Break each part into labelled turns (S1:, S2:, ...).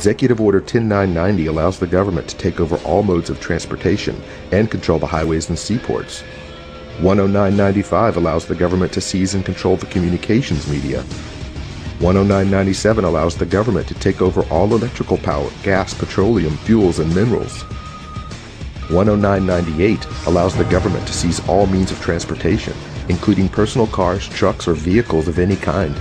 S1: Executive Order 10990 allows the government to take over all modes of transportation and control the highways and seaports. 10995 allows the government to seize and control the communications media. 10997 allows the government to take over all electrical power, gas, petroleum, fuels, and minerals. 10998 allows the government to seize all means of transportation, including personal cars, trucks, or vehicles of any kind.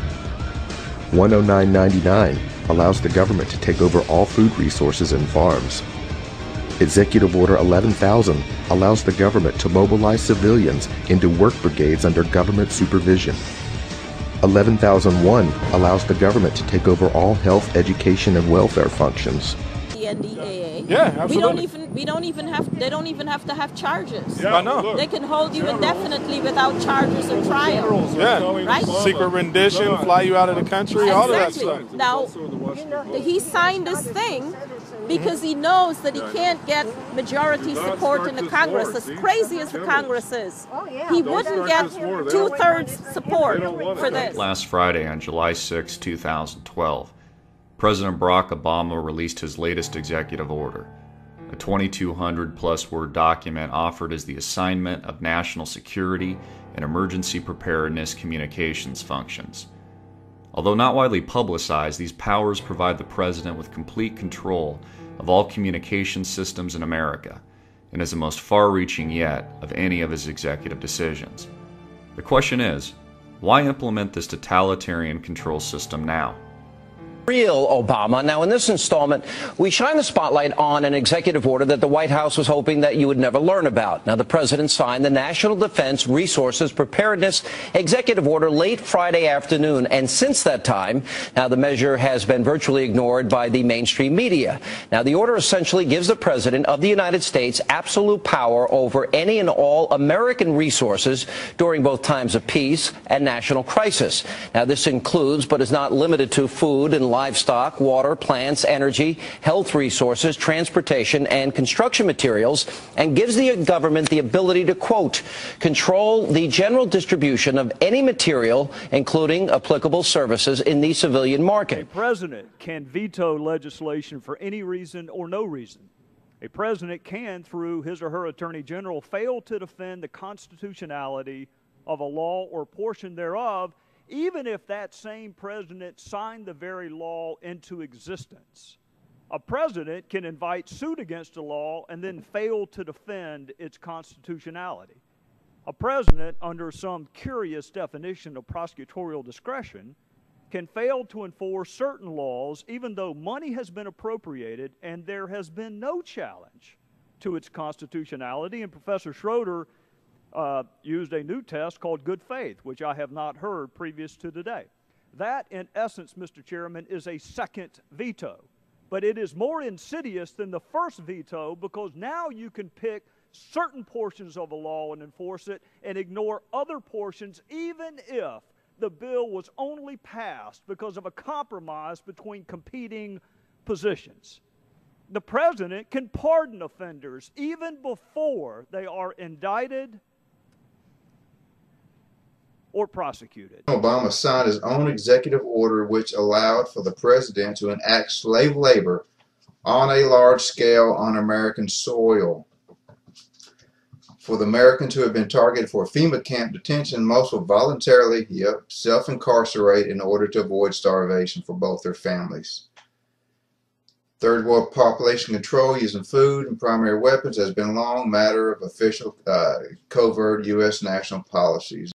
S1: 10999 allows the government to take over all food resources and farms. Executive Order 11000 allows the government to mobilize civilians into work brigades under government supervision. 11001 allows the government to take over all health, education, and welfare functions.
S2: The NDAA.
S3: Yeah, absolutely.
S2: They don't even have to have charges.
S3: Yeah, I know.
S2: They can hold you indefinitely without charges or trial.
S3: Yeah,
S2: right?
S3: Secret rendition, fly you out of the country, all of that stuff.
S2: Now, he signed this thing because he knows that he can't get majority support in the Congress. As crazy as the Congress is, he wouldn't get 2/3 support for this.
S4: Last Friday, on July 6, 2012, President Barack Obama released his latest executive order, a 2,200-plus word document offered as the assignment of national security and emergency preparedness communications functions. Although not widely publicized, these powers provide the President with complete control of all communication systems in America, and is the most far-reaching yet of any of his executive decisions. The question is, why implement this totalitarian control system now?
S5: Real Obama. Now, in this installment, we shine the spotlight on an executive order that the White House was hoping that you would never learn about. Now, the president signed the National Defense Resources Preparedness Executive Order late Friday afternoon, and since that time, now the measure has been virtually ignored by the mainstream media. Now, the order essentially gives the president of the United States absolute power over any and all American resources during both times of peace and national crisis. Now, this includes, but is not limited to, food and livestock, water, plants, energy, health resources, transportation, and construction materials, and gives the government the ability to, quote, control the general distribution of any material, including applicable services, in the civilian market.
S6: A president can veto legislation for any reason or no reason. A president can, through his or her attorney general, fail to defend the constitutionality of a law or portion thereof, even if that same president signed the very law into existence. A president can invite suit against a law and then fail to defend its constitutionality. A president, under some curious definition of prosecutorial discretion, can fail to enforce certain laws even though money has been appropriated and there has been no challenge to its constitutionality. And Professor Schroeder used a new test called good faith, which I have not heard previous to today. That, in essence, Mr. Chairman, is a second veto. But it is more insidious than the first veto because now you can pick certain portions of a law and enforce it and ignore other portions, even if the bill was only passed because of a compromise between competing positions. The president can pardon offenders even before they are indicted or prosecuted.
S7: Obama signed his own executive order which allowed for the president to enact slave labor on a large scale on American soil. For the Americans who have been targeted for FEMA camp detention, most will voluntarily self-incarcerate in order to avoid starvation for both their families. Third world population control using food and primary weapons has been long matter of official covert U.S. national policies.